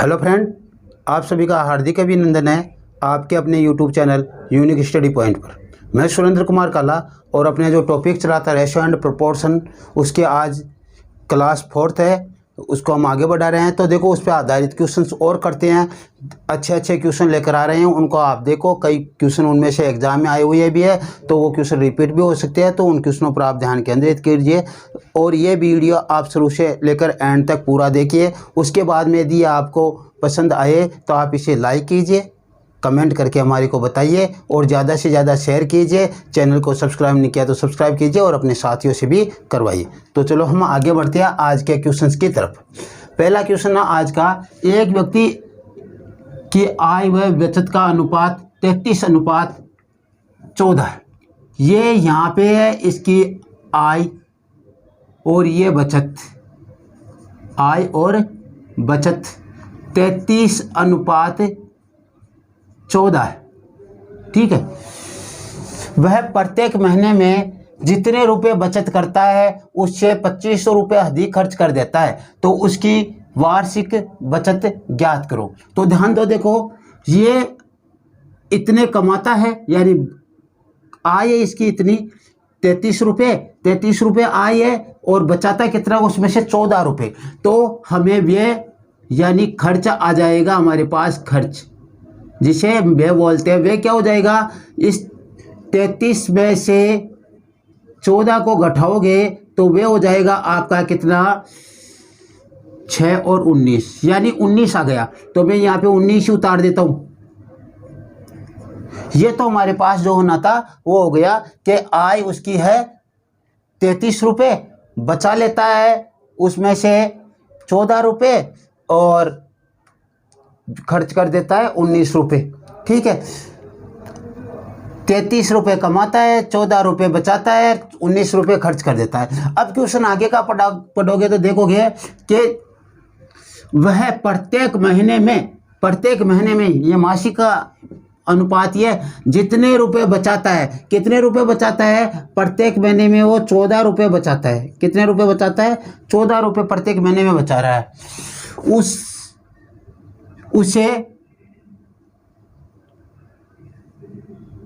Hello friend, आप सभी का हार्दिक अभिनंदन है आपके अपने YouTube channel unique study point पर। मैं सुरेंद्र कुमार काला और अपने जो टॉपिक चला था रेशो एंड प्रोपोर्शन, उसके आज क्लास 4th है, उसको हम आगे बढ़ा रहे हैं। तो देखो, उस पर आधारित क्वेश्चंस और करते हैं। अच्छे अच्छे क्वेश्चन लेकर आ रहे हैं, उनको आप देखो। कई क्वेश्चन उनमें से एग्जाम में आए हुए भी है, तो वो क्वेश्चन रिपीट भी हो सकते हैं, तो उन क्वेश्चनों पर आप ध्यान केंद्रित कीजिए। और ये वीडियो आप शुरू से लेकर एंड तक पूरा देखिए। उसके बाद में यदि आपको पसंद आए तो आप इसे लाइक कीजिए, कमेंट करके हमारे को बताइए और ज़्यादा से ज़्यादा शेयर कीजिए। चैनल को सब्सक्राइब नहीं किया तो सब्सक्राइब कीजिए और अपने साथियों से भी करवाइए। तो चलो हम आगे बढ़ते हैं आज के क्वेश्चंस की तरफ। पहला क्वेश्चन है आज का, एक व्यक्ति की आय व बचत का अनुपात 33:14 है। ये यहाँ पे है इसकी आय और ये बचत, आय और बचत 33:14 है, ठीक है। वह प्रत्येक महीने में जितने रुपए बचत करता है उससे 2500 रुपये अधिक खर्च कर देता है, तो उसकी वार्षिक बचत ज्ञात करो। तो ध्यान दो, देखो ये इतने कमाता है, यानी आय है इसकी इतनी 33 रुपये आय है, और बचाता कितना, उसमें से 14 रुपये। तो हमें व्यय यानी खर्च आ जाएगा हमारे पास, खर्च जिसे व्यय बोलते हैं। व्यय क्या हो जाएगा, इस 33 में से 14 को घटाओगे तो व्यय हो जाएगा आपका कितना, 6 और 19, यानी 19 आ गया। तो मैं यहाँ पे 19 ही उतार देता हूँ। ये तो हमारे पास जो होना था वो हो गया कि आय उसकी है 33 रुपये, बचा लेता है उसमें से 14 रुपये और खर्च कर देता है 19 रुपये, ठीक है। 33 रुपये कमाता है, 14 रुपये बचाता है, 19 रुपये खर्च कर देता है। अब क्वेश्चन आगे का पढ़ोगे तो देखोगे कि वह प्रत्येक महीने में ये मासिक का अनुपात ये जितने रुपए बचाता है, कितने रुपए बचाता है, प्रत्येक महीने में वो 14 रुपये बचाता है। कितने रुपए बचाता है, 14 रुपये प्रत्येक महीने में बचा रहा है। उसे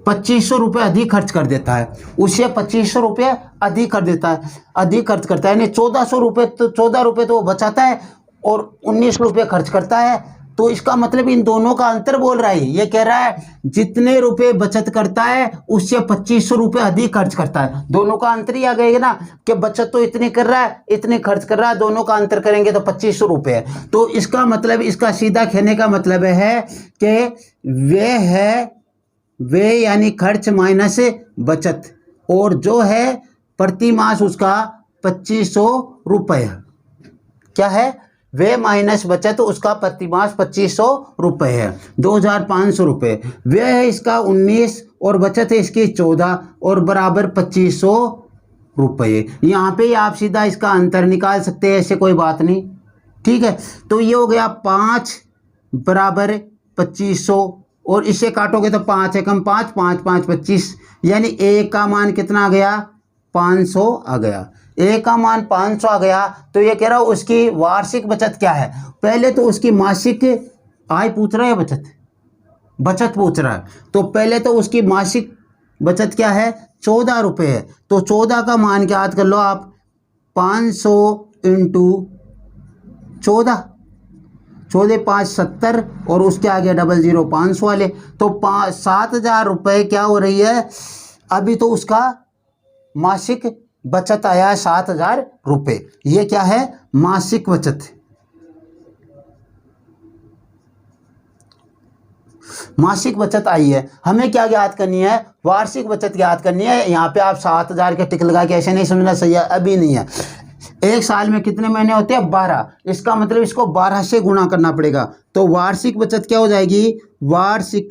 2500 रुपये अधिक खर्च कर देता है, उसे 2500 रुपये अधिक कर देता है, अधिक खर्च करता है, यानी 1400 रुपये, तो 14 रुपये तो वो बचाता है और 19 रुपये खर्च करता है। तो इसका मतलब इन दोनों का अंतर बोल रहा है। ये कह रहा है जितने रुपए बचत करता है उससे 2500 रुपये अधिक खर्च करता है। दोनों का अंतर ही आ गएगा ना, कि बचत तो इतनी कर रहा है, इतने खर्च कर रहा है, दोनों का अंतर करेंगे तो 2500 रुपये है। तो इसका मतलब, इसका सीधा कहने का मतलब है कि वे यानी खर्च माइनस बचत, और जो है प्रति मास उसका 2500 रुपये है। क्या है, वे माइनस बचत उसका प्रति मास 2500 रुपये है, 2500 रुपये। वे है इसका 19 और बचत है इसकी 14 और बराबर 2500 रुपये। यहाँ पे आप सीधा इसका अंतर निकाल सकते हैं, ऐसे कोई बात नहीं, ठीक है। तो ये हो गया 5 बराबर 2500, और इससे काटोगे तो 5 एकम 5, 5 5 25, यानी एक का मान कितना आ गया, 500 आ गया। एक का मान 500 आ गया। तो ये कह रहा हूँ उसकी वार्षिक बचत क्या है। पहले तो उसकी मासिक आय पूछ रहा है, बचत पूछ रहा है। तो पहले तो उसकी मासिक बचत क्या है, 14 रुपये है। तो 14 का मान क्या याद कर लो आप, 500 इंटू 14, 14 5 70, और उसके आगे 00 500 वाले, तो 7000 रुपये क्या हो रही है। अभी तो उसका मासिक बचत आया है 7000 रुपये। ये क्या है, मासिक बचत। मासिक बचत आई है। हमें क्या ज्ञात करनी है, वार्षिक बचत ज्ञात करनी है। यहाँ पे आप 7000 के टिक लगा के ऐसे नहीं समझना, सही है, अभी नहीं है। एक साल में कितने महीने होते हैं, 12। इसका मतलब इसको 12 से गुणा करना पड़ेगा। तो वार्षिक बचत क्या हो जाएगी, वार्षिक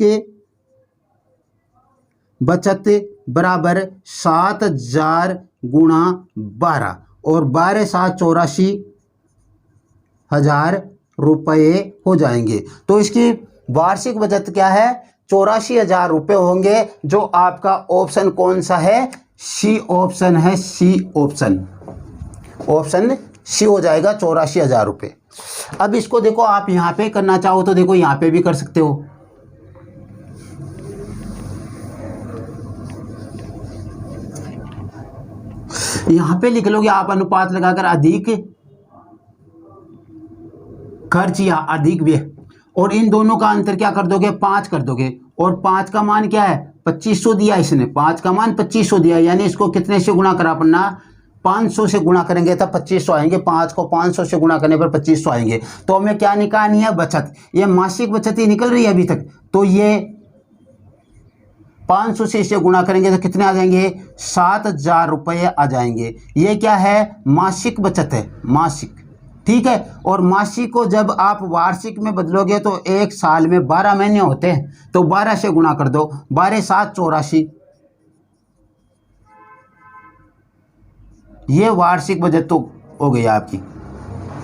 बचत बराबर 7000 गुणा 12, और 12 7 84,000 रुपये हो जाएंगे। तो इसकी वार्षिक बचत क्या है, 84,000 रुपये होंगे। जो आपका ऑप्शन कौन सा है, सी ऑप्शन है, सी ऑप्शन, ऑप्शन सी हो जाएगा 84,000 रुपये। अब इसको देखो, आप यहाँ पे करना चाहो तो देखो यहाँ पे भी कर सकते हो। यहाँ पे लिख लोगे आप अनुपात लगाकर अधिक खर्च या अधिक व्यय, और इन दोनों का अंतर क्या कर दोगे, 5 कर दोगे। और 5 का मान क्या है, 2500 दिया इसने, 5 का मान 2500 दिया, यानी इसको कितने से गुणा करा पड़ना, 500 से गुणा करेंगे तब 2500 आएंगे। 5 को 500 से गुणा करने पर 2500 आएंगे। तो हमें क्या निकालनी है, बचत। ये मासिक बचत ही निकल रही है अभी तक, तो ये 500 से इसे गुणा करेंगे तो कितने आ जाएंगे, 7000 रुपये आ जाएंगे। ये क्या है, मासिक बचत है, मासिक। ठीक है। और मासिक को जब आप वार्षिक में बदलोगे तो एक साल में 12 महीने होते हैं, तो 12 से गुणा कर दो, 12 7 84, ये वार्षिक बचत तो हो गई आपकी।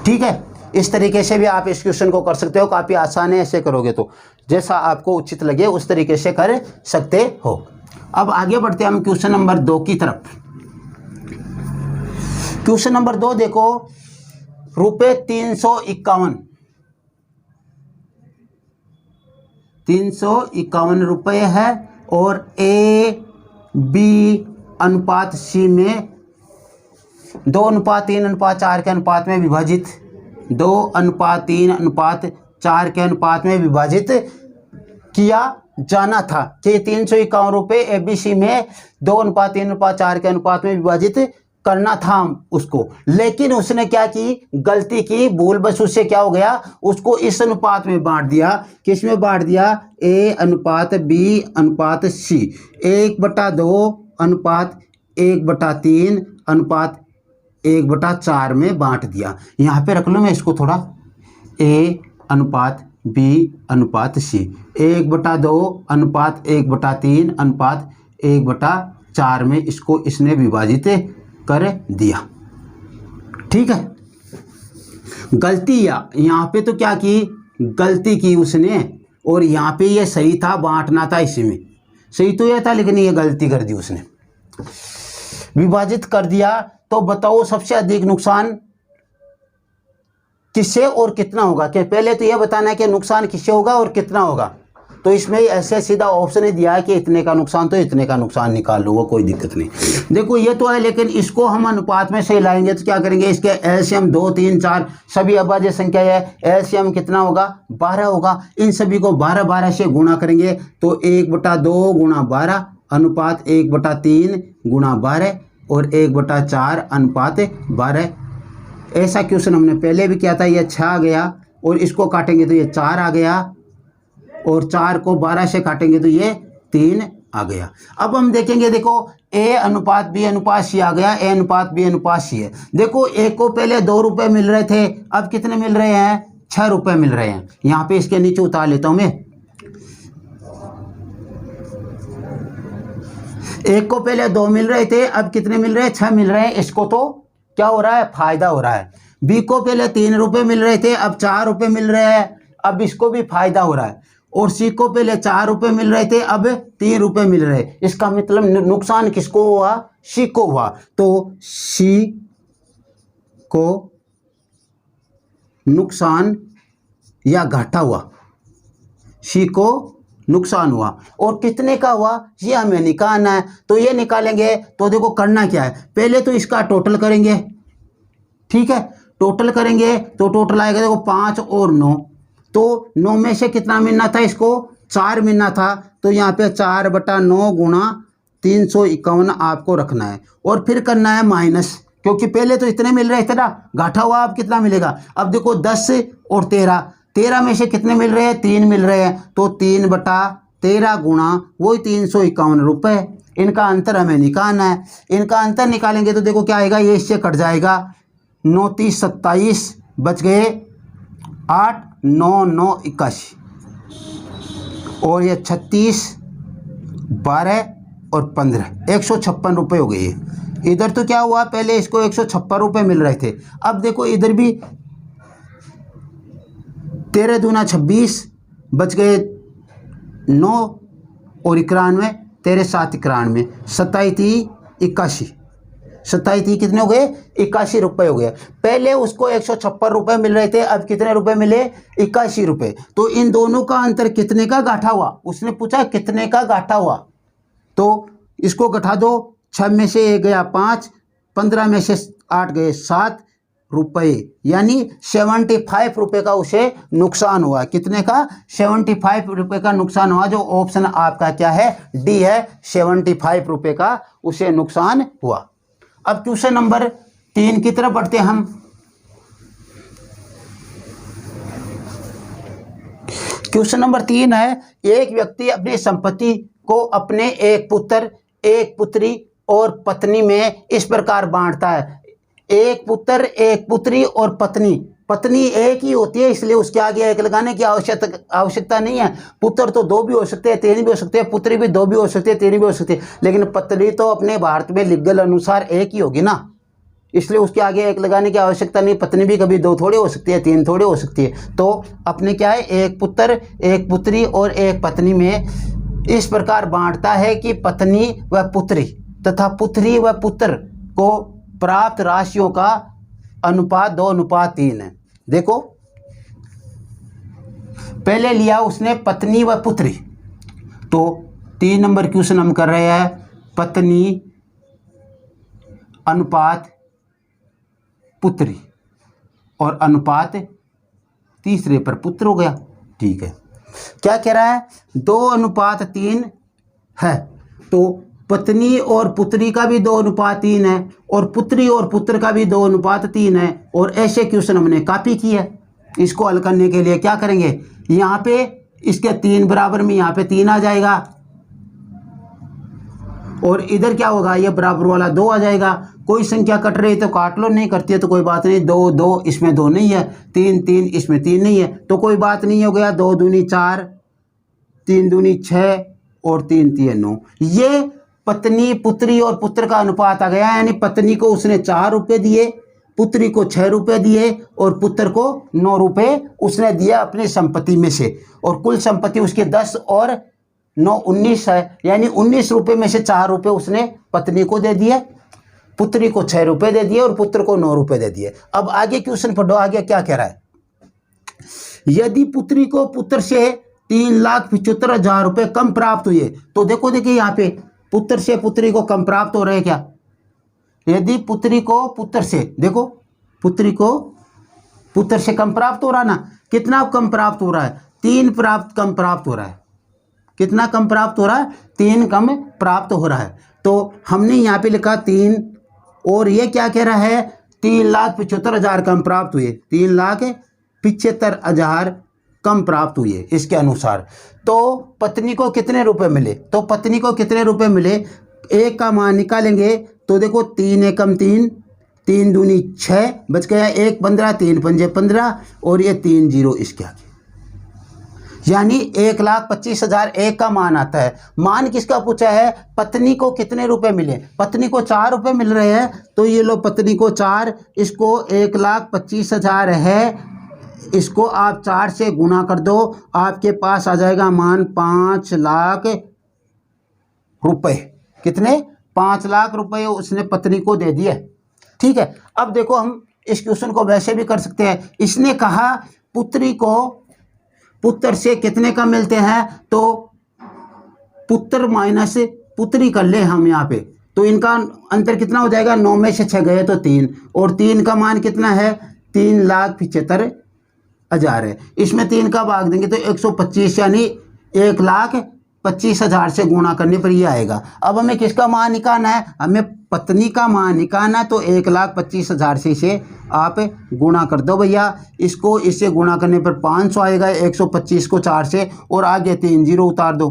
ठीक है। इस तरीके से भी आप इस क्वेश्चन को कर सकते हो, काफ़ी आसान है। ऐसे करोगे तो जैसा आपको उचित लगे उस तरीके से कर सकते हो। अब आगे बढ़ते हैं हम क्वेश्चन नंबर 2 की तरफ। क्वेश्चन नंबर 2 देखो, रुपये 351 रुपये है और A B अनुपात C में 2:3:4 के अनुपात में विभाजित, 2:3:4 के अनुपात में विभाजित किया जाना था कि 351 रुपये ABC में 2:3:4 के अनुपात में विभाजित करना था उसको। लेकिन उसने क्या की, गलती की, भूल बस उससे क्या हो गया, उसको इस अनुपात में बांट दिया। किस में बांट दिया, A अनुपात B अनुपात C, 1/2 अनुपात 1/3 अनुपात 1/4 में बांट दिया। यहाँ पे रख लो मैं इसको थोड़ा, A अनुपात B अनुपात C, 1/2 अनुपात 1/3 अनुपात 1/4 में इसको इसने विभाजित कर दिया। ठीक है। गलती या यहाँ पे तो क्या की, गलती की उसने, और यहाँ पे ये सही था, बांटना था इसी में, सही तो यह था, लेकिन ये गलती कर दी उसने, विभाजित कर दिया। तो बताओ सबसे अधिक नुकसान किससे और कितना होगा। कि पहले तो यह बताना है कि नुकसान किससे होगा और कितना होगा। तो इसमें ऐसे सीधा ऑप्शन ही दिया है कि इतने का नुकसान, तो इतने का नुकसान निकाल लो, वो कोई दिक्कत नहीं। देखो ये तो है, लेकिन इसको हम अनुपात में से लाएंगे तो क्या करेंगे, इसके एलसीएम 2 3 4 सभी अभाज्य संख्या है, एलसीएम कितना होगा, 12 होगा। इन सभी को 12 से गुणा करेंगे तो 1/2 गुणा 12 अनुपात 1/3 गुणा 12 और 1/4 अनुपात 12। ऐसा क्वेश्चन हमने पहले भी किया था। ये 6 आ गया और इसको काटेंगे तो ये 4 आ गया, और 4 को 12 से काटेंगे तो ये 3 आ गया। अब हम देखेंगे, देखो A अनुपात B अनुपात C आ गया, A अनुपात B अनुपात C है। देखो A को पहले 2 रुपये मिल रहे थे, अब कितने मिल रहे हैं, 6 रुपये मिल रहे हैं। यहाँ पे इसके नीचे उतार लेता हूँ मैं। A को पहले 2 मिल रहे थे, अब कितने मिल रहे हैं, 6 मिल रहे हैं। इसको तो क्या हो रहा है, फायदा हो रहा है। B को पहले 3 रुपये मिल रहे थे, अब 4 रुपये मिल रहे हैं, अब इसको भी फायदा हो रहा है। और C को पहले 4 रुपये मिल रहे थे, अब 3 रुपये मिल रहे। इसका मतलब नुकसान किसको हुआ, C को हुआ। तो C को नुकसान या घाटा हुआ, C को नुकसान हुआ। और कितने का हुआ ये हमें निकालना है। तो ये निकालेंगे तो देखो करना क्या है, पहले तो इसका टोटल करेंगे। ठीक है, टोटल करेंगे तो टोटल आएगा देखो 5 और 9, तो 9 में से कितना मिलना था, इसको 4 मिलना था। तो यहाँ पे 4/9 गुणा 351 आपको रखना है। और फिर करना है माइनस, क्योंकि पहले तो इतने मिल रहे थे ना, घाटा हुआ, अब कितना मिलेगा। अब देखो 10 और 13 में से कितने मिल रहे हैं, 3 मिल रहे हैं। तो 3/13 गुणा वही 351 रुपये। इनका अंतर हमें निकालना है। इनका अंतर निकालेंगे तो देखो क्या आएगा, ये इससे कट जाएगा, 9 3 27 बच गए 8 9 9 81, और ये 36 12 और 15 156 रुपये हो गए। इधर तो क्या हुआ, पहले इसको 156 रुपये मिल रहे थे, अब देखो इधर भी 13 दूना 26 बच गए 9 और 91, 13 7 91, 27 81, 27 थी, कितने हो गए 81 रुपये हो गए। पहले उसको 156 रुपये मिल रहे थे, अब कितने रुपए मिले 81 रुपये। तो इन दोनों का अंतर कितने का घाटा हुआ, उसने पूछा कितने का घाटा हुआ। तो इसको घटा दो, 6 में से 1 गया 5, 15 में से 8 गए 7 रुपये, यानी 75 रुपये का उसे नुकसान हुआ। कितने का 75 रुपये का नुकसान हुआ, जो ऑप्शन आपका क्या है डी है, 75 रुपये का उसे नुकसान हुआ। अब क्वेश्चन नंबर 3 की तरफ बढ़ते हैं हम। क्वेश्चन नंबर 3 है, एक व्यक्ति अपनी संपत्ति को अपने एक पुत्र, एक पुत्री और पत्नी में इस प्रकार बांटता है। एक पुत्र, एक पुत्री और पत्नी, पत्नी एक ही होती है इसलिए उसके आगे एक लगाने की आवश्यकता नहीं है। पुत्र तो 2 भी हो सकते हैं, 3 भी हो सकते हैं, पुत्री भी 2 भी हो सकते हैं, 3 भी हो सकते हैं, लेकिन पत्नी तो अपने भारत में लीगल अनुसार एक ही होगी ना, इसलिए उसके आगे एक लगाने की आवश्यकता नहीं। पत्नी भी कभी 2 थोड़े हो सकती है, 3 थोड़े हो सकती है। तो अपने क्या है, एक पुत्र, एक पुत्री और एक पत्नी में इस प्रकार बांटता है कि पत्नी व पुत्री तथा पुत्री व पुत्र को प्राप्त राशियों का अनुपात 2:3 है। देखो पहले लिया उसने पत्नी व पुत्री, तो 3 नंबर क्वेश्चन हम कर रहे हैं, पत्नी अनुपात पुत्री और अनुपात तीसरे पर पुत्र हो गया। ठीक है, क्या कह रहा है 2:3 है, तो पत्नी और पुत्री का भी 2:3 है और पुत्री और पुत्र का भी 2:3 है। और ऐसे क्वेश्चन हमने कॉपी किया है। इसको हल करने के लिए क्या करेंगे, यहाँ पे इसके 3 बराबर में यहाँ पे 3 आ जाएगा और इधर क्या होगा, ये बराबर वाला 2 आ जाएगा। कोई संख्या कट रही है तो काट लो, नहीं करती है तो कोई बात नहीं। 2 2 इसमें 2 नहीं है, 3 3 इसमें 3 नहीं है, तो कोई बात नहीं, हो गया 2 दूनी 4, 3 दूनी 6 और 3 3 9। ये पत्नी, पुत्री और पुत्र का अनुपात आ गया, यानी पत्नी को उसने 4 रुपये दिए, पुत्री को 6 रुपये दिए और पुत्र को 9 रुपये उसने दिया अपनी संपत्ति में से। और कुल संपत्ति उसकी 10 और 9 19 है, यानी 19 रुपये में से 4 रुपये उसने पत्नी को दे दिए, पुत्री को 6 रुपये दे दिए और पुत्र को 9 रुपये दे दिए। अब आगे क्वेश्चन पढ़ो, आगे क्या कह रहा है, यदि पुत्री को पुत्र से 3,75,000 रुपये कम प्राप्त हुए, तो देखो देखिए यहाँ पे पुत्र से पुत्री को कम प्राप्त हो रहे हैं क्या। यदि पुत्री को पुत्र से, देखो पुत्री को पुत्र से कम प्राप्त हो रहा ना, कितना कम प्राप्त हो रहा है, 3 कम प्राप्त हो रहा है। कितना कम प्राप्त हो रहा है, 3 कम प्राप्त हो रहा है। तो हमने यहाँ पे लिखा 3 और ये क्या कह रहा है, 3,75,000 कम प्राप्त हुए, 3,75,000 कम प्राप्त हुए इसके अनुसार। तो पत्नी को कितने रुपए मिले, तो पत्नी को कितने रुपए मिले, एक का मान निकालेंगे तो देखो 3 एकम 3, 3 दूनी 6 बच गया, 1 15, 3 पंजे 15 और ये 3 0 इसके आगे, यानी 1,25,000 एक का मान आता है। मान किसका पूछा है, पत्नी को कितने रुपए मिले, पत्नी को 4 रुपए मिल रहे हैं, तो ये लो पत्नी को 4, इसको 1,25,000 है, इसको आप 4 से गुना कर दो, आपके पास आ जाएगा मान 5 लाख रुपए। कितने, 5 लाख रुपए उसने पत्नी को दे दिए। ठीक है, अब देखो हम इस क्वेश्चन को वैसे भी कर सकते हैं। इसने कहा पुत्री को पुत्र से कितने का मिलते हैं, तो पुत्र माइनस पुत्री कर ले हम यहाँ पे, तो इनका अंतर कितना हो जाएगा, 9 में से 6 गए तो 3, और 3 का मान कितना है, 3,75,000 है। इसमें 3 का भाग देंगे तो 125, यानी 1,25,000 से गुणा करने पर ये आएगा। अब हमें किसका मान निकालना है, हमें पत्नी का मान निकालना, तो 1,25,000 से इसे आप गुणा कर दो भैया। इसको इससे गुणा करने पर 500 आएगा, 125 को 4 से और आगे 3 0 उतार दो,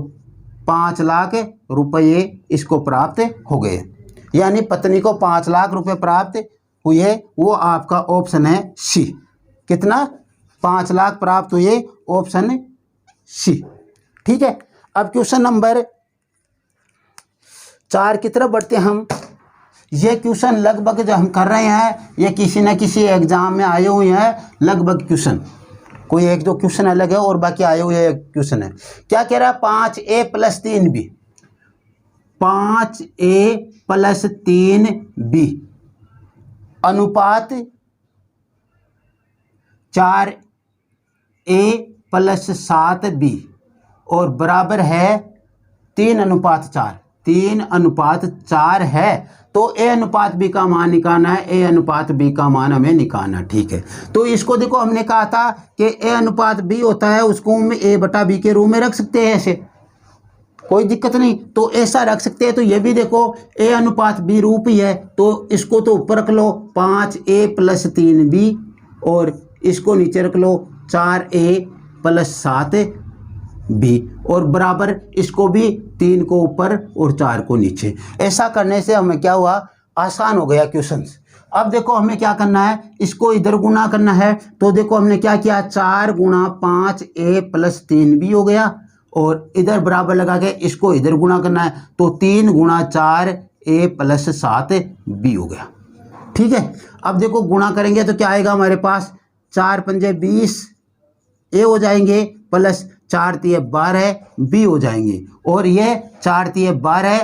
5 लाख रुपये इसको प्राप्त हो गए। यानी पत्नी को 5 लाख रुपये प्राप्त हुए, वो आपका ऑप्शन है सी। कितना, 5 लाख प्राप्त हुए, ऑप्शन सी। ठीक है, अब क्वेश्चन नंबर 4 की तरफ बढ़ते हैं हम। ये क्वेश्चन लगभग जो हम कर रहे हैं ये किसी न किसी एग्जाम में आए हुए हैं, लगभग क्वेश्चन, कोई 1-2 क्वेश्चन अलग है और बाकी आए हुए क्वेश्चन है। क्या कह रहा है, 5a + 3b 5A plus 3B अनुपात 4A प्लस 7B और बराबर है 3:4। 3:4 है। तो A अनुपात B का मान निकालना है। A अनुपात B का मान हमें निकालना, ठीक है। तो इसको देखो, हमने कहा था कि A अनुपात B होता है, उसको हम A/B के रूप में रख सकते हैं, ऐसे कोई दिक्कत नहीं। तो ऐसा रख सकते हैं। तो ये भी देखो A अनुपात B रूप ही है, तो इसको तो ऊपर रख लो 5A प्लस 3B और इसको नीचे रख लो 4A प्लस 7B और बराबर इसको भी 3 को ऊपर और 4 को नीचे। ऐसा करने से हमें क्या हुआ, आसान हो गया क्वेश्चन। अब देखो हमें क्या करना है, इसको इधर गुणा करना है। तो देखो हमने क्या किया, 4 गुणा 5A प्लस 3B हो गया और इधर बराबर लगा के इसको इधर गुणा करना है। तो 3 गुणा 4A प्लस 7B हो गया, ठीक है। अब देखो गुणा करेंगे तो क्या आएगा हमारे पास, 4 पंजे 20 A हो जाएंगे प्लस 4 तिये 12 B हो जाएंगे और ये 4 तिये 12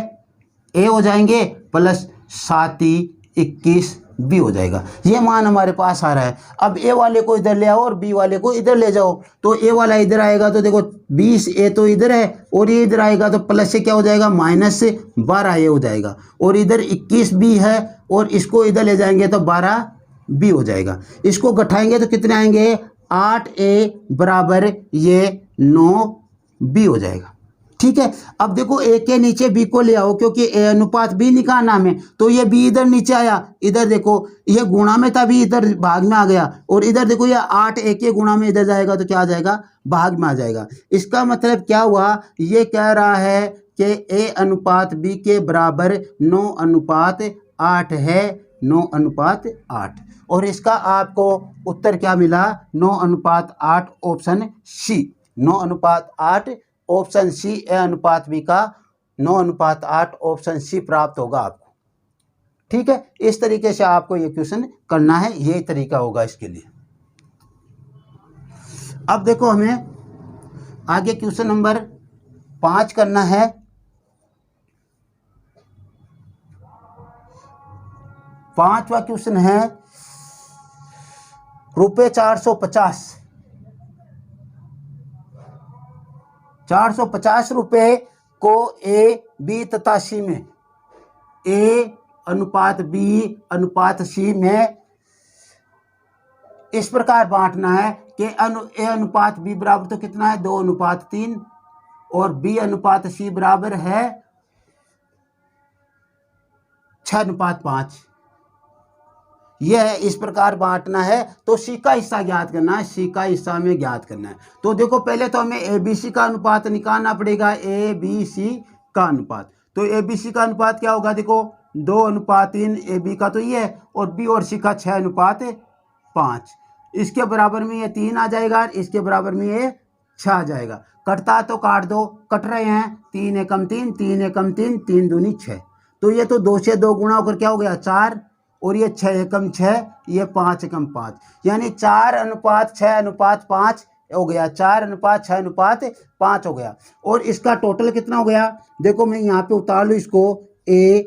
A हो जाएंगे प्लस 7 तिये 21 B हो जाएगा। ये मान हमारे पास आ रहा है। अब A वाले को इधर ले आओ और B वाले को इधर ले जाओ। तो A वाला इधर आएगा तो देखो 20A तो इधर है और ये इधर आएगा तो प्लस से क्या हो जाएगा, माइनस से 12A हो जाएगा और इधर 21B है और इसको इधर ले जाएंगे तो 12B हो जाएगा। इसको घटाएंगे तो कितने आएंगे, 8A बराबर ये 9B हो जाएगा, ठीक है। अब देखो A के नीचे B को ले आओ क्योंकि A अनुपात B निकालना हमें। तो ये B इधर नीचे आया, इधर देखो ये गुणा में था B इधर भाग में आ गया और इधर देखो ये 8A के गुणा में इधर जाएगा तो क्या आ जाएगा, भाग में आ जाएगा। इसका मतलब क्या हुआ, ये कह रहा है कि A अनुपात B के बराबर 9:8 है, 9:8। और इसका आपको उत्तर क्या मिला, 9:8 option C. 9:8 option C, A अनुपात B का 9:8 ऑप्शन सी प्राप्त होगा आपको, ठीक है। इस तरीके से आपको ये क्वेश्चन करना है, ये तरीका होगा इसके लिए। अब देखो हमें आगे क्वेश्चन नंबर 5 करना है। पांचवा क्वेश्चन है रुपये 450 रुपये को A, B तथा C में, A अनुपात B अनुपात C में इस प्रकार बांटना है कि A अनुपात B बराबर तो कितना है, 2:3 और B अनुपात C बराबर है 6:5। यह इस प्रकार बांटना है। तो सी का हिस्सा ज्ञात करना है, सी का हिस्सा में ज्ञात करना है। तो देखो पहले तो हमें ABC का अनुपात निकालना पड़ेगा, ABC का अनुपात। तो ABC का अनुपात क्या होगा, देखो 2:3 AB का तो ये है और B और C का 6:5। इसके बराबर में ये 3 आ जाएगा, इसके बराबर में ये 6 आ जाएगा। कटता तो काट दो, कट रहे हैं, 3 एकम 3, 3 एकम 3, 3 दूनी 6। तो ये तो 2 से 2 गुणा होकर क्या हो गया, 4 और ये 6 एकम 6, ये 5 एकम 5, यानी 4:6:5 हो गया, 4:6:5 हो गया। और इसका टोटल कितना हो गया, देखो मैं यहाँ पे उतार लूँ इसको, A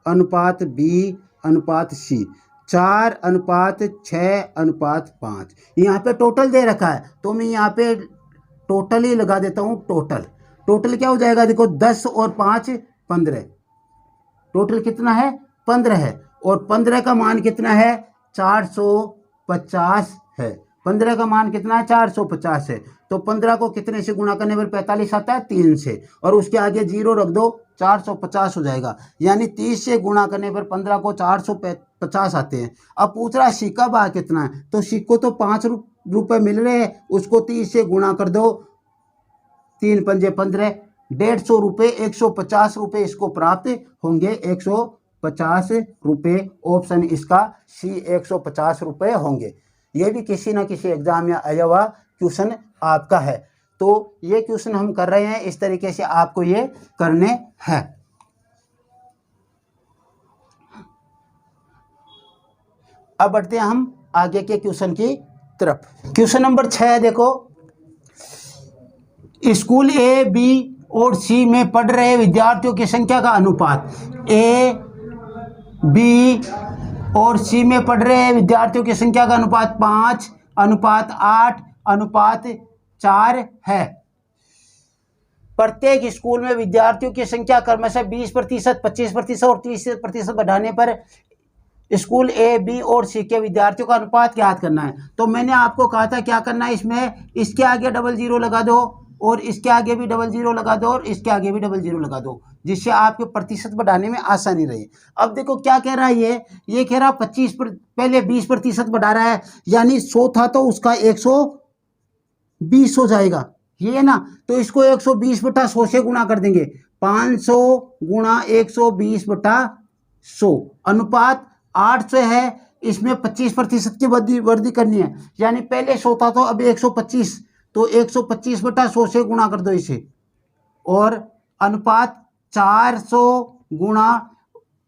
अनुपात B अनुपात C, 4:6:5। यहाँ पे टोटल दे रखा है तो मैं यहाँ पे टोटल ही लगा देता हूँ। टोटल क्या हो जाएगा, देखो 10 और 5 15, टोटल कितना है 15 है और 15 का मान कितना है 450 है। 15 का मान कितना है 450 है। तो 15 को कितने से गुणा करने पर 45 आता है, 3 से, और उसके आगे 0 रख दो, 450 हो जाएगा। यानी 30 से गुणा करने पर 15 को 450 आते हैं। अब पूछ रहा है सी का भाग कितना है, तो सी को तो 5 रुपये मिल रहे हैं, उसको 30 से गुणा कर दो, 3 पंजे 15, 150 रुपये, 150 रुपये इसको प्राप्त होंगे, 150 रुपये ऑप्शन इसका सी, 150 रुपये होंगे। ये भी किसी ना किसी एग्जाम में आया हुआ क्वेश्चन आपका है। तो ये क्वेश्चन हम कर रहे हैं, इस तरीके से आपको ये करने हैं। अब बढ़ते हैं हम आगे के क्वेश्चन की तरफ। क्वेश्चन नंबर 6 देखो, स्कूल A, B और सी में पढ़ रहे विद्यार्थियों की संख्या का अनुपात, ए बी और सी में पढ़ रहे विद्यार्थियों की संख्या का अनुपात 5:8:4 है। प्रत्येक स्कूल में विद्यार्थियों की संख्या क्रमशः 20%, 25% और 30% बढ़ाने पर स्कूल ए, बी और सी के विद्यार्थियों का अनुपात ज्ञात करना है। तो मैंने आपको कहा था क्या करना है, इसमें इसके आगे डबल जीरो लगा दो और इसके आगे भी डबल जीरो लगा दो और इसके आगे भी डबल जीरो लगा दो, जिससे आपके प्रतिशत बढ़ाने में आसानी रहे। अब देखो क्या कह रहा है, ये कह रहा 25 पहले 20% बढ़ा रहा है, यानी 100 था तो उसका 120 हो जाएगा, ये है ना। तो इसको 120/100 से गुणा कर देंगे, 500 गुणा 120/100 अनुपात 8 से है। इसमें 25% की वृद्धि करनी है, यानी पहले 100 था तो अब 125, तो 125/100 से गुणा कर दो इसे, और अनुपात 400 गुणा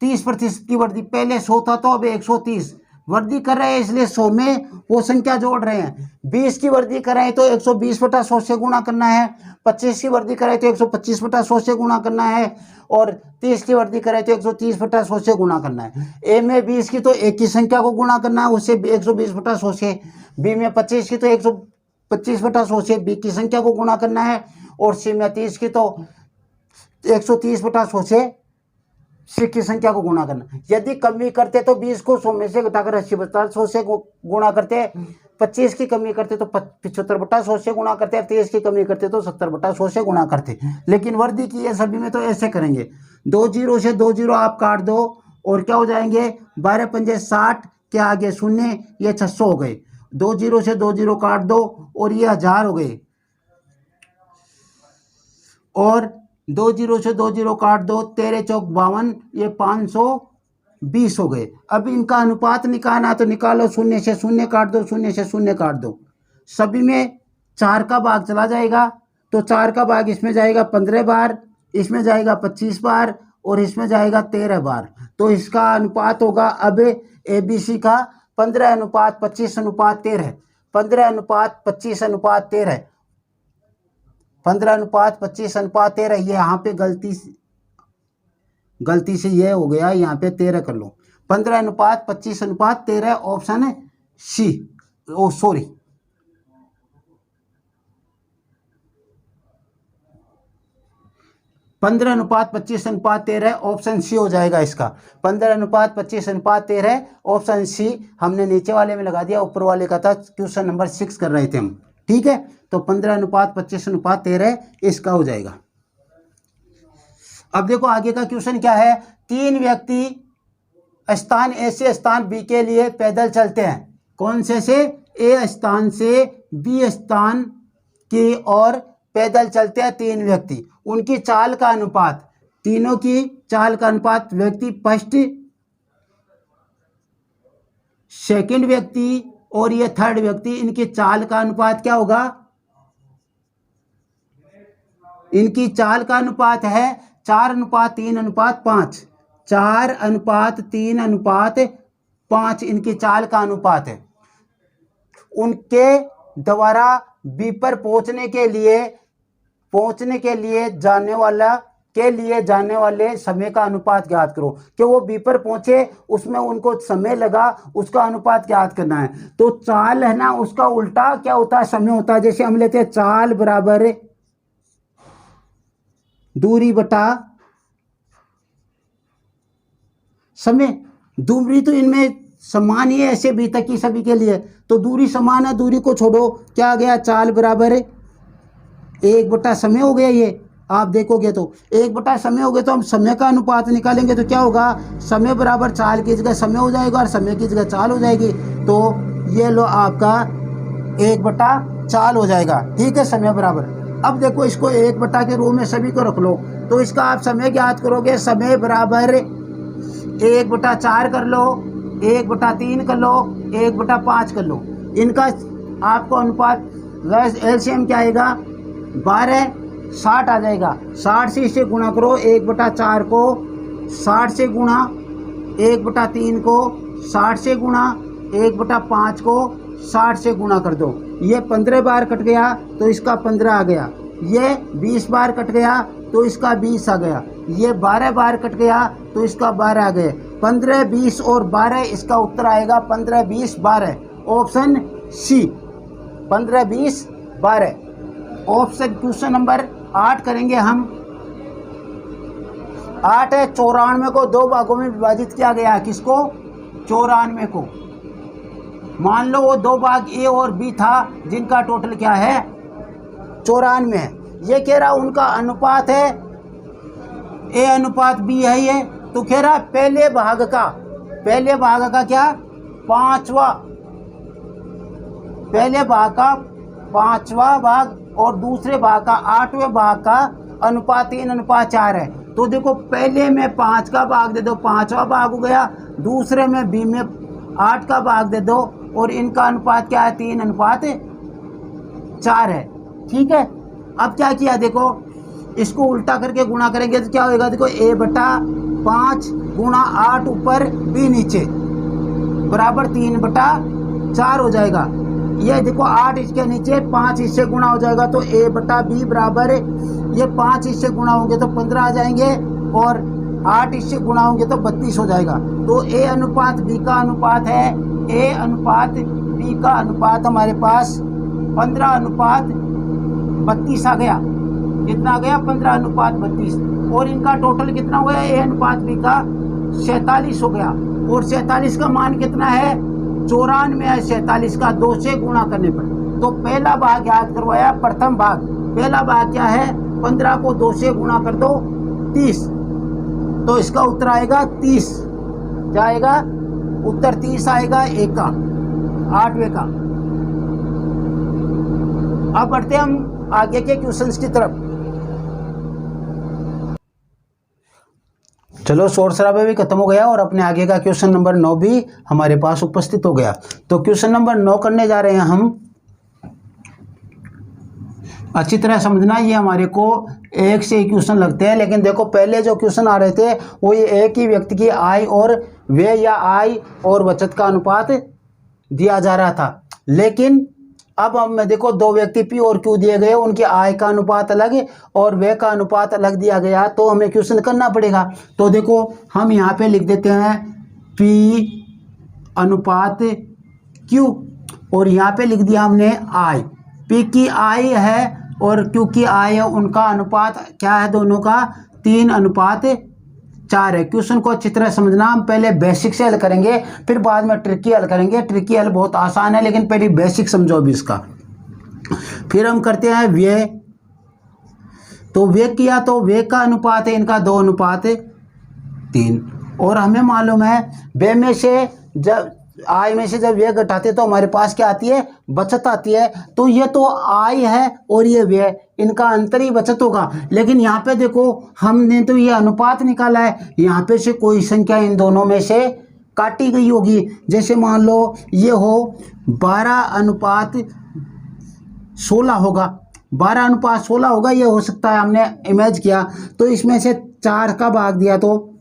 30% की वृद्धि, पहले 100 था तो अब 130 वृद्धि कर रहे हैं, इसलिए 100 में वो संख्या जोड़ रहे हैं। 20 की वृद्धि कराएं तो 120/100 से गुणा करना है, 25 की वृद्धि कराएं तो 125/100 से गुणा करना है, और 30 की वृद्धि कराएं तो 130/100 से गुणा करना है। ए में 20 की तो एक की संख्या को गुणा करना है, उससे 120/100 से। बी में 25 की तो 125/100 से बी की संख्या को गुणा करना है, और सी में 30 की तो 130/100 से सी की संख्या को गुणा करना। यदि कमी करते तो 20 को 100 में से घटाकर 80 बटा 100 से गुणा करते, 25 की कमी करते तो 75/100 से गुणा करते, 30 की कमी करते तो 70/100 से गुणा करते। लेकिन वृद्धि की है सभी में, तो ऐसे करेंगे, 2 जीरो से 2 जीरो आप काट दो और क्या हो जाएंगे, 12 पंजे 60 के आगे शून्य, ये 600 हो गए। 2 जीरो से 2 जीरो काट दो और ये 1000 हो गए, और 2 जीरो से 2 जीरो काट दो, 13 चौक 52, ये 520 हो गए। अब इनका अनुपात निकालना तो निकालो, 0 से 0 काट दो, 0 से 0 काट दो, सभी में 4 का भाग चला जाएगा, तो 4 का भाग इसमें जाएगा 15 बार, इसमें जाएगा 25 बार और इसमें जाएगा 13 बार। तो इसका अनुपात होगा अब ABC का 15:25:13, 15:25:13, 15:25:13। ये यहाँ पे गलती से ये हो गया, यहाँ पे 13 कर लो, 15:25:13 ऑप्शन सी, ओ सॉरी 15:25:13 ऑप्शन सी हो जाएगा इसका। 15:25:13 ऑप्शन सी हमने नीचे वाले में लगा दिया, ऊपर वाले का था क्वेश्चन नंबर 6 कर रहे थे हम, ठीक है। तो 15:25:13 इसका हो जाएगा। अब देखो आगे का क्वेश्चन क्या है, 3 व्यक्ति स्थान ए से स्थान बी के लिए पैदल चलते हैं। कौन से ए स्थान से बी स्थान की ओर पैदल चलते हैं 3 व्यक्ति। उनकी चाल का अनुपात, तीनों की चाल का अनुपात, व्यक्ति फर्स्ट, सेकंड व्यक्ति और ये थर्ड व्यक्ति, इनकी चाल का अनुपात क्या होगा, इनकी चाल का अनुपात है 4:3:5, 4:3:5 इनकी चाल का अनुपात है। उनके द्वारा बी पर पहुंचने के लिए जाने वाले समय का अनुपात ज्ञात करो। कि वो बी पर पहुंचे, उसमें उनको समय लगा, उसका अनुपात ज्ञात करना है। तो चाल है ना, उसका उल्टा क्या होता है, समय होता है। जैसे हम लेते हैं चाल बराबर दूरी बटा समय। दूरी तो इनमें समान ही है, ऐसे बी तक की सभी के लिए, तो दूरी समान है, दूरी को छोड़ो, क्या आ गया, चाल बराबर 1 समय हो गया। ये आप देखोगे तो 1 समय हो गया, तो हम समय का अनुपात निकालेंगे तो क्या होगा, समय बराबर चाल की जगह समय हो जाएगा और समय की जगह चाल हो जाएगी। तो ये लो आपका 1/4 हो जाएगा, ठीक है, समय बराबर। अब देखो इसको 1 के रूप में सभी को रख लो, तो इसका आप समय ज्ञात करोगे, समय बराबर 1/4 कर लो, 1/3 कर लो, 1/5 कर लो। इनका आपको अनुपात एलसीएम क्या आएगा, 12 60 आ जाएगा। 60 से इसे गुणा करो, 1/4 को 60 से गुणा, 1/3 को 60 से गुणा, 1/5 को 60 से गुणा कर दो। ये 15 बार कट गया तो इसका 15 आ गया। ये 20 बार कट गया तो इसका 20 आ गया, ये 12 बार कट गया तो इसका 12 आ गए, 15, 20 और 12, इसका उत्तर आएगा 15, 20, 12, option C 15, 20, 12 option. Question number 8 करेंगे हम। 8 है 94 को 2 भागों में विभाजित किया गया, किसको? 94 को। मान लो वो 2 भाग ए और बी था जिनका टोटल क्या है? 94 है। ये कह रहा उनका अनुपात है ए अनुपात बी है ये, तो कह रहा पहले भाग का क्या? पांचवा, पहले भाग का 5वां भाग और दूसरे भाग का 8वें भाग का अनुपात 3:4 है। तो देखो पहले में 5 का भाग दे दो, 5वां भाग हो गया, दूसरे में बी में 8 का भाग दे दो और इनका अनुपात क्या है? 3:4 है। ठीक है, अब क्या किया देखो, इसको उल्टा करके गुणा करेंगे तो क्या होगा? देखो a/5 गुणा 8 ऊपर b नीचे बराबर 3/4 हो जाएगा। ये देखो 8 इसके नीचे 5 इससे गुणा हो जाएगा तो a/b बराबर, ये 5 इससे गुणा होंगे तो 15 आ जाएंगे और 8 इससे गुणा होंगे तो 32 हो जाएगा। तो a अनुपात b का अनुपात है, a अनुपात b का अनुपात हमारे पास 15:32 आ गया। कितना आ गया? 15:32। और इनका टोटल कितना हुआ? a अनुपात b का 47 हो गया। और 47 का मान कितना है? 94 है। 47 का 2 से गुणा करने पर, तो पहला भाग याद करवाया, प्रथम भाग। पहला भाग क्या है? 15 को 2 से गुणा कर दो 30, तो इसका उत्तर आएगा 30। क्या आएगा? उत्तर 30 आएगा ए का, 8वें का। अब बढ़ते हम आगे के क्वेश्चंस की तरफ। चलो शोर शराबा भी खत्म हो गया और अपने आगे का क्वेश्चन नंबर 9 भी हमारे पास उपस्थित हो गया। तो क्वेश्चन नंबर 9 करने जा रहे हैं हम। अच्छी तरह समझना, ये हमारे को एक से एक क्वेश्चन लगते हैं, लेकिन देखो पहले जो क्वेश्चन आ रहे थे वो ये एक ही व्यक्ति की आय और व्यय या आय और बचत का अनुपात दिया जा रहा था। लेकिन अब हम देखो 2 व्यक्ति पी और क्यू दिए गए, उनकी आय का अनुपात अलग और व्यय का अनुपात अलग दिया गया, तो हमें क्वेश्चन करना पड़ेगा। तो देखो हम यहाँ पे लिख देते हैं पी अनुपात क्यू और यहाँ पे लिख दिया हमने आय। पी की आय है और क्यू की आय है, उनका अनुपात क्या है? दोनों का 3:4 है। क्वेश्चन को अच्छी तरह समझना। हम पहले बेसिक से हल करेंगे, फिर बाद में ट्रिकी हल करेंगे। ट्रिकी हल बहुत आसान है, लेकिन पहले बेसिक समझो अभी इसका। फिर हम करते हैं व्यय। तो व्यय किया तो व्यय का अनुपात है इनका 2:3 और हमें मालूम है व्यय में से जब आय में से जब व्यय घटाते तो हमारे पास क्या आती है? बचत आती है। तो ये तो आय है और ये व्यय, इनका अंतर ही बचत होगा। लेकिन यहाँ पे देखो हमने तो ये अनुपात निकाला है, यहाँ पे से कोई संख्या इन दोनों में से काटी गई होगी। जैसे मान लो ये हो 12:16 होगा, 12:16 होगा, ये हो सकता है हमने इमेज किया। तो इसमें से 4 का भाग दिया तो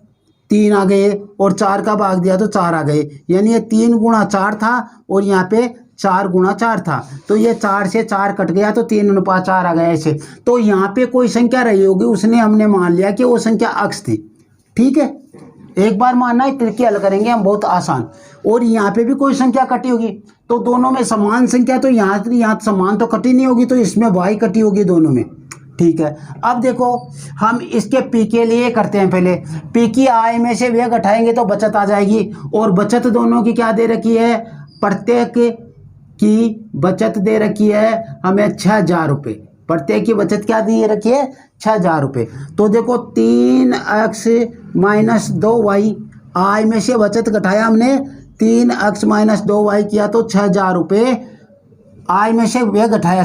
3 आ गए और 4 का भाग दिया तो 4 आ गए, यानी ये 3:4 था और यहाँ पे 4:4 था। तो ये 4 से 4 कट गया तो 3:4 आ गया ऐसे। तो यहाँ पे कोई संख्या रही होगी, उसने हमने मान लिया कि वो संख्या अक्स थी। ठीक है, एक बार मानना है, ट्रिकी हल करेंगे हम बहुत आसान। और यहाँ पे भी कोई संख्या कटी होगी, तो दोनों में समान संख्या, तो यहाँ समान तो कटी नहीं होगी, तो इसमें y कटी होगी दोनों में। ठीक है, अब देखो हम इसके पी के लिए करते हैं। पहले पी की आय में से व्यय घटाएंगे तो बचत आ जाएगी, और बचत दोनों की क्या दे रखी है? प्रत्येक की बचत दे रखी है हमें 6,000 रुपये। प्रत्येक की बचत क्या दी रखी है? 6,000 रुपये। तो देखो 3x - 2y, आय में से बचत घटाया हमने, 3x - 2y किया तो 6,000 रुपये। आय में से व्यय घटाया,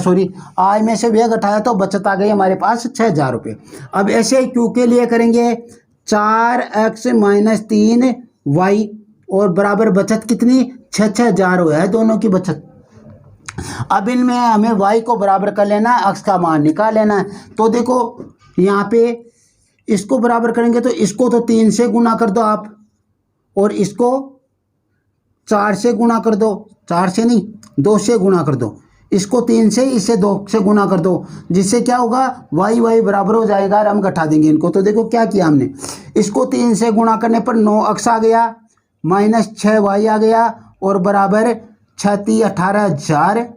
आय में से व्यय घटाया तो बचत आ गई हमारे पास 6,000 रुपये। अब ऐसे क्यू के लिए करेंगे 4x - 3y और बराबर बचत कितनी? 6,000 है दोनों की बचत। अब इनमें हमें y को बराबर कर लेना है, x का मान निकाल लेना है। तो देखो यहाँ पे इसको बराबर करेंगे तो इसको तो 3 से गुना कर दो आप, और इसको 4 से गुणा कर दो, 4 से नहीं 2 से गुणा कर दो। इसको 3 से, इससे 2 से गुना कर दो, जिससे क्या होगा वाई वाई बराबर हो जाएगा और हम घटा देंगे इनको। तो देखो क्या किया हमने, इसको 3 से गुणा करने पर 9x आ गया, माइनस 6y आ गया और बराबर 6 18,000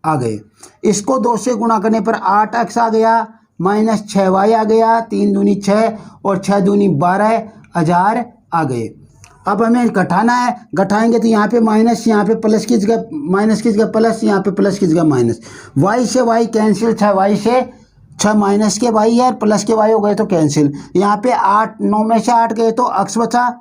आ गए। इसको 2 से गुणा करने पर 8x आ गया, माइनस 6y आ गया, 3 दूनी 6 और 6 दूनी 12,000 आ गए। अब हमें घटाना है, घटाएंगे तो यहाँ पे माइनस, यहाँ पे प्लस की जगह माइनस की जगह प्लस, यहाँ पे प्लस की जगह माइनस, y से y कैंसिल, 6y से 6 माइनस के y है और प्लस के y हो गए तो कैंसिल। यहाँ पे 8 9 में से 8 गए तो x बचा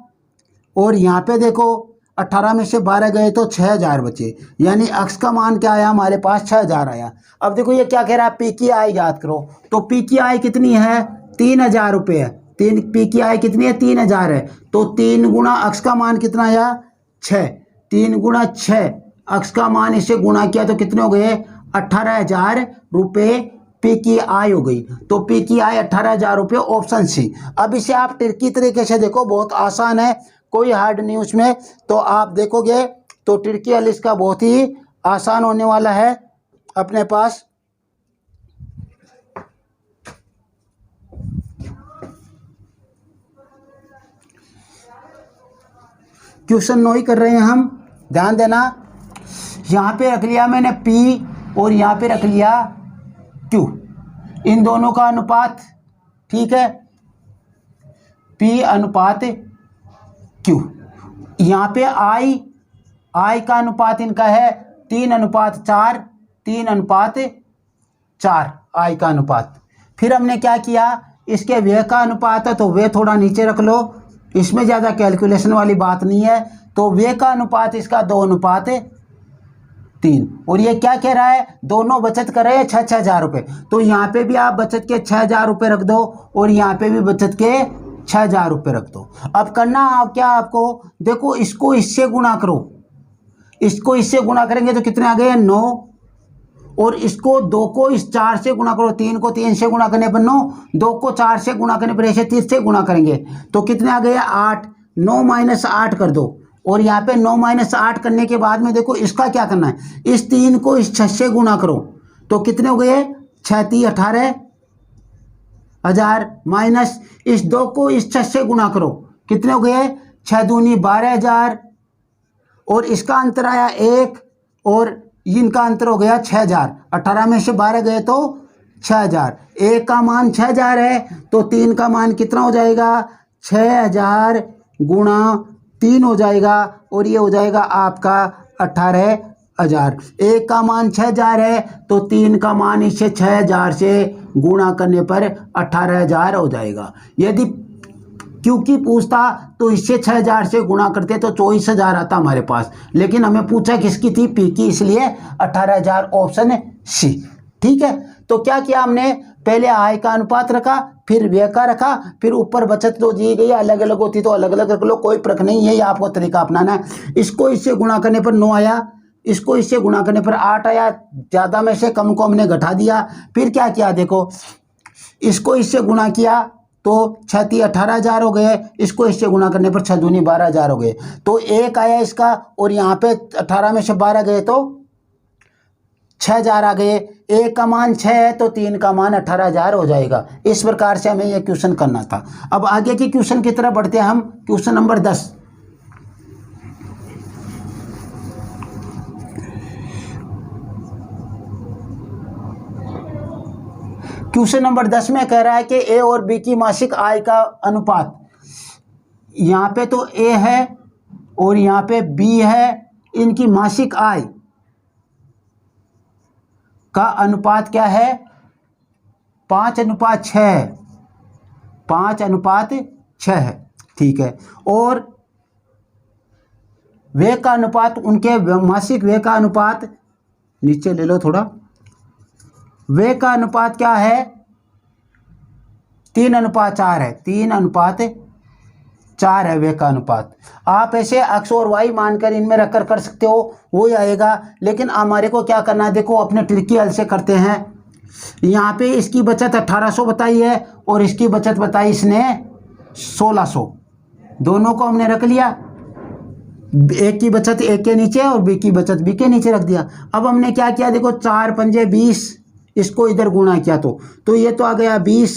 और यहाँ पे देखो 18 में से 12 गए तो 6,000 बचे, यानी x का मान क्या आया हमारे पास 6,000 आया। अब देखो ये क्या कह रहा है, पी की आय याद करो, तो पी की आय कितनी है 3,000 रुपये है, पी की आय कितनी है 3,000 है, तो 3 गुणा x का मान कितना आया 6, 3 गुणा 6 x का मान इससे गुणा किया तो कितने हो गए 18,000 रुपये पी की आय हो गई। तो पी की आय 18,000 रुपये, ऑप्शन सी। अब इसे आप ट्रिकी तरीके से देखो, बहुत आसान है, कोई हार्ड नहीं उसमें, तो आप देखोगे तो ट्रिकी हल इसका बहुत ही आसान होने वाला है अपने पास। क्वेश्चन 9 ही कर रहे हैं हम, ध्यान देना। यहाँ पे रख लिया मैंने P और यहाँ पे रख लिया Q, इन दोनों का अनुपात, ठीक है, P अनुपात Q। यहाँ पे I का अनुपात इनका है 3:4, 3:4 I का अनुपात। फिर हमने क्या किया, इसके व्यय का अनुपात है तो व्यय थोड़ा नीचे रख लो, इसमें ज़्यादा कैलकुलेशन वाली बात नहीं है। तो व्यय का अनुपात इसका 2:3, और ये क्या कह रहा है, दोनों बचत कर रहे हैं 6,000 रुपये, तो यहाँ पे भी आप बचत के 6,000 रुपये रख दो और यहाँ पे भी बचत के 6,000 रुपये रख दो। अब करना क्या आपको, देखो इसको इससे गुणा करो, इसको इससे गुणा करेंगे तो कितने आ गए 9, और इसको 2 को इस 4 से गुणा करो, 3 को 3 से गुणा करने पर 9, 2 को 4 से गुणा करने पर ऐसे 3 से गुणा करेंगे तो कितने आ गए 8, 9 माइनस 8 कर दो, और यहाँ पे 9 माइनस 8 करने के बाद में देखो इसका क्या करना है, इस 3 को इस 6 से गुणा करो तो कितने हो गए 6 18,000, माइनस इस 2 को इस 6 से गुणा करो, कितने हो गए 6 दूनी 12,000, और इसका अंतर आया 1 और इनका अंतर हो गया 6,000, 18 में से 12 गए तो 6,000, 1 का मान 6,000 है तो 3 का मान कितना हो जाएगा 6,000 गुणा 3 हो जाएगा, और ये हो जाएगा आपका 18,000। 1 का मान 6,000 है तो 3 का मान इससे 6,000 से गुणा करने पर 18,000 हो जाएगा। यदि क्योंकि पूछता तो इससे 6,000 से गुणा करते तो 24,000 आता हमारे पास, लेकिन हमें पूछा किसकी थी, पी की, इसलिए 18,000 ऑप्शन सी। ठीक है, तो क्या किया हमने, पहले आय का अनुपात रखा, फिर व्यय का रखा, फिर ऊपर बचत तो दी गई, अलग अलग होती तो अलग अलग रख लो, कोई फर्क नहीं है, ये आपको तरीका अपनाना है। इसको इससे गुणा करने पर 9 आया, इसको इससे गुणा करने पर 8 आया, ज़्यादा में से कम को हमने घटा दिया। फिर क्या किया, देखो इसको इससे गुणा किया तो 6 18,000 हो गए, इसको इससे गुणा करने पर 6 दूनी 12,000 हो गए, तो 1 आया इसका, और यहाँ पे 18 में से 12 गए तो 6,000 आ गए। 1 का मान 6 है तो 3 का मान 18,000 हो जाएगा। इस प्रकार से हमें यह क्वेश्चन करना था। अब आगे के क्वेश्चन की तरफ बढ़ते हैं हम। क्वेश्चन नंबर 10, क्वेश्चन नंबर 10 में कह रहा है कि ए और बी की मासिक आय का अनुपात, यहाँ पे तो ए है और यहाँ पे बी है, इनकी मासिक आय का अनुपात क्या है 5:6, 5:6 है, ठीक है। और व्यय का अनुपात, उनके मासिक व्यय का अनुपात, नीचे ले लो थोड़ा, व्यय का अनुपात क्या है 3:4 है, 3:4 है व्यय का अनुपात। आप ऐसे x और y मानकर इनमें रखकर कर सकते हो, वो ही आएगा, लेकिन हमारे को क्या करना है, देखो अपने ट्रिकी हल से करते हैं। यहाँ पे इसकी बचत 1800 बताई है और इसकी बचत बताई इसने 1600, दोनों को हमने रख लिया। एक की बचत एक के नीचे और बी की बचत बी के नीचे रख दिया। अब हमने क्या किया, देखो 4 पंजे 20, इसको इधर गुणा किया तो ये तो आ गया 20,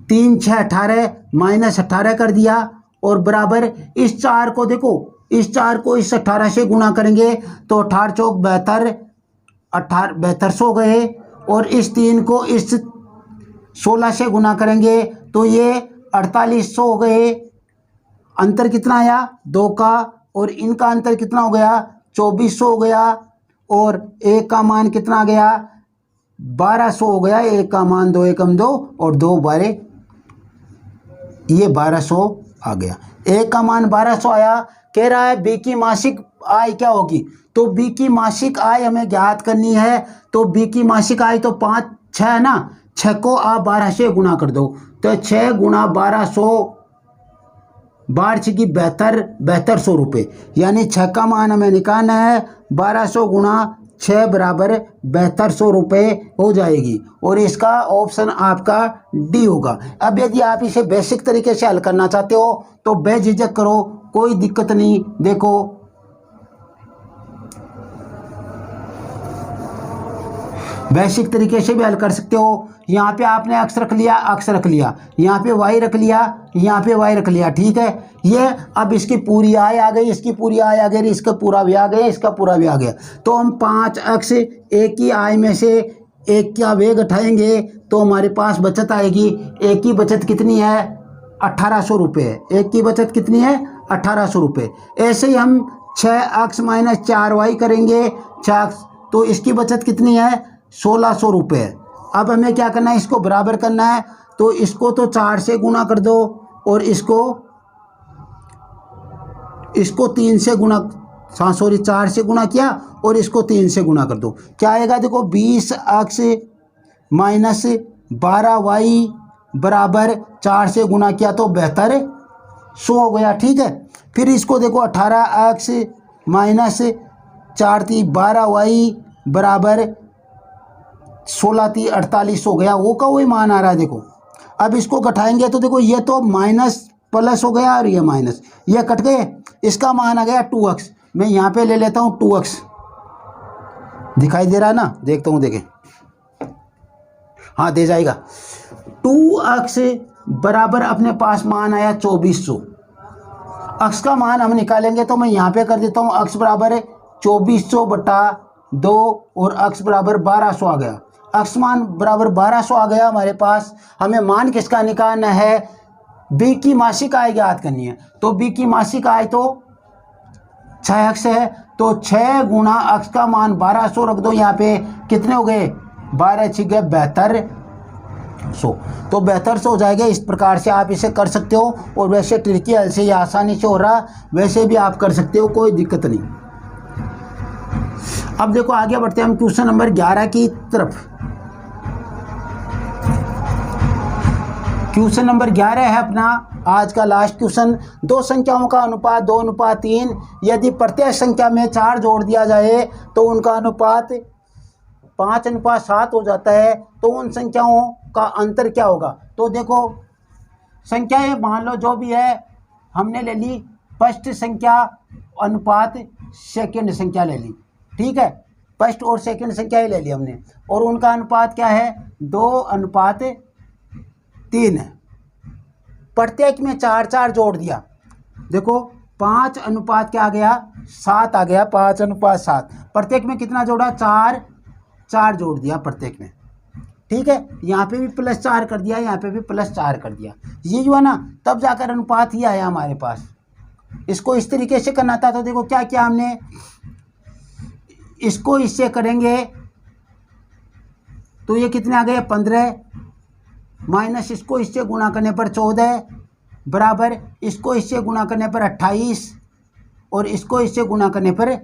3 6 18 -18 कर दिया और बराबर इस 4 को देखो, इस 4 को इस 18 से गुणा करेंगे तो 18 चौक 72, 7200 गए और इस 3 को इस 16 से गुणा करेंगे तो ये 4800 हो गए। अंतर कितना आया 2 का, और इनका अंतर कितना हो गया 2400 हो गया, और एक का मान कितना आ गया 1200 हो गया। एक का मान 2 एकम 2 और 2 12, ये 1200 आ गया। एक का मान 1200 आया। कह रहा है बी की मासिक आय क्या होगी, तो बी की मासिक आय हमें ज्ञात करनी है। तो बी की मासिक आय तो 5 6 है ना, 6 को आप 12 से गुणा कर दो तो 6 गुणा 1200, 7200 रुपये, यानी 6 का मान हमें निकालना है। 1200 गुणा 6 बराबर 7200 रुपये हो जाएगी, और इसका ऑप्शन आपका डी होगा। अब यदि आप इसे बेसिक तरीके से हल करना चाहते हो तो बेझिझक करो, कोई दिक्कत नहीं। देखो बेसिक तरीके से भी हल कर सकते हो। यहाँ पे आपने अक्स रख लिया, अक्स रख लिया, यहाँ पे वाई रख लिया, यहाँ पे वाई रख लिया, ठीक है। ये अब इसकी पूरी आय आ गई, इसकी पूरी आय आ गई, इसका पूरा भी आ गया, इसका पूरा भी आ गया। तो हम 5 अक्स एक की आय में से एक का वेग उठाएंगे तो हमारे पास बचत आएगी। एक की बचत कितनी है 1800 रुपये, एक की बचत कितनी है 1800 रुपये। ऐसे ही हम 6 अक्स माइनस 4 वाई करेंगे, 6 अक्स, तो इसकी बचत कितनी है 1600 रुपये। अब हमें क्या करना है, इसको बराबर करना है, तो इसको तो 4 से गुणा कर दो और इसको 3 से गुणा, हाँ सॉरी 4 से गुणा किया और इसको 3 से गुणा कर दो। क्या आएगा देखो 20 अक्स माइनस 12 वाई बराबर 4 से गुणा किया तो 7200 हो गया, ठीक है। फिर इसको देखो 18 अक्स माइनस 4 × 12 वाई बराबर 16 × 48 हो गया, वो का वही मान आ रहा है। देखो अब इसको घटाएंगे तो देखो ये तो माइनस प्लस हो गया और ये माइनस, ये कट गए, इसका मान आ गया 2 अक्स। मैं यहाँ पे ले लेता हूँ 2 अक्स, दिखाई दे रहा है ना, देखता हूँ, देखें, हाँ दे जाएगा। 2 अक्स बराबर अपने पास मान आया 2400। अक्स का मान हम निकालेंगे तो मैं यहाँ पे कर देता हूँ, अक्स बराबर 2400 बटा 2 और अक्स बराबर 1200 आ गया। अक्स मान बराबर 1200 आ गया हमारे पास। हमें मान किसका निकालना है, बी की मासिक आय ज्ञात करनी है। तो बी की मासिक आय तो 6 अक्स है, तो 6 गुणा अक्स का मान 1200 रख दो, यहाँ पे कितने हो गए 12 6 गए 7200, तो 7200 हो जाएगा। इस प्रकार से आप इसे कर सकते हो, और वैसे ट्रिकी हल से ये आसानी से हो रहा, वैसे भी आप कर सकते हो, कोई दिक्कत नहीं। अब देखो आगे बढ़ते हैं हम क्वेश्चन नंबर 11 की तरफ। क्वेश्चन नंबर 11 है अपना आज का लास्ट क्वेश्चन। दो संख्याओं का अनुपात 2:3, यदि प्रत्येक संख्या में 4 जोड़ दिया जाए तो उनका अनुपात 5:7 हो जाता है, तो उन संख्याओं का अंतर क्या होगा। तो देखो संख्याएं मान लो जो भी है, हमने ले ली फर्स्ट संख्या अनुपात सेकंड संख्या ले ली, ठीक है, फर्स्ट और सेकंड संख्या ही ले ली हमने, और उनका अनुपात क्या है 2:3 है। प्रत्येक में 4 जोड़ दिया, देखो 5 क्या आ गया 7 आ गया, 5:7। प्रत्येक में कितना जोड़ा 4 जोड़ दिया प्रत्येक में, ठीक है। यहाँ पे भी +4 कर दिया, यहाँ पे भी +4 कर दिया, ये जो है ना, तब जाकर अनुपात ही आया हमारे पास। इसको इस तरीके से करना था, तो देखो क्या किया हमने, इसको इससे करेंगे तो ये कितने आ गए 15, माइनस इसको इससे गुणा करने पर 14 बराबर इसको इससे गुणा करने पर 28 और इसको इससे गुणा करने पर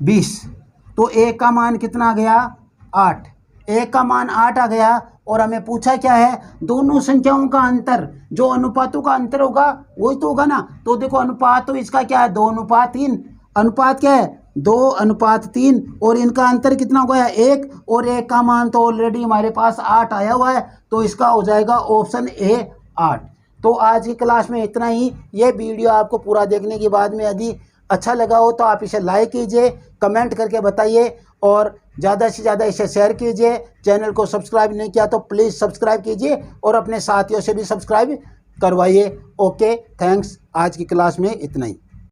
20। तो एक का मान कितना आ गया 8, एक का मान 8 आ गया। और हमें पूछा क्या है, दोनों संख्याओं का अंतर, जो अनुपातों का अंतर होगा वही तो होगा ना। तो देखो अनुपात तो इसका क्या है 2:3, अनुपात क्या है 2:3, और इनका अंतर कितना हो गया 1, और 1 का मान तो ऑलरेडी हमारे पास 8 आया हुआ है, तो इसका हो जाएगा ऑप्शन ए 8। तो आज की क्लास में इतना ही। ये वीडियो आपको पूरा देखने के बाद में यदि अच्छा लगा हो तो आप इसे लाइक कीजिए, कमेंट करके बताइए और ज़्यादा से ज़्यादा इसे शेयर कीजिए। चैनल को सब्सक्राइब नहीं किया तो प्लीज़ सब्सक्राइब कीजिए और अपने साथियों से भी सब्सक्राइब करवाइए। Okay, thanks. आज की क्लास में इतना ही।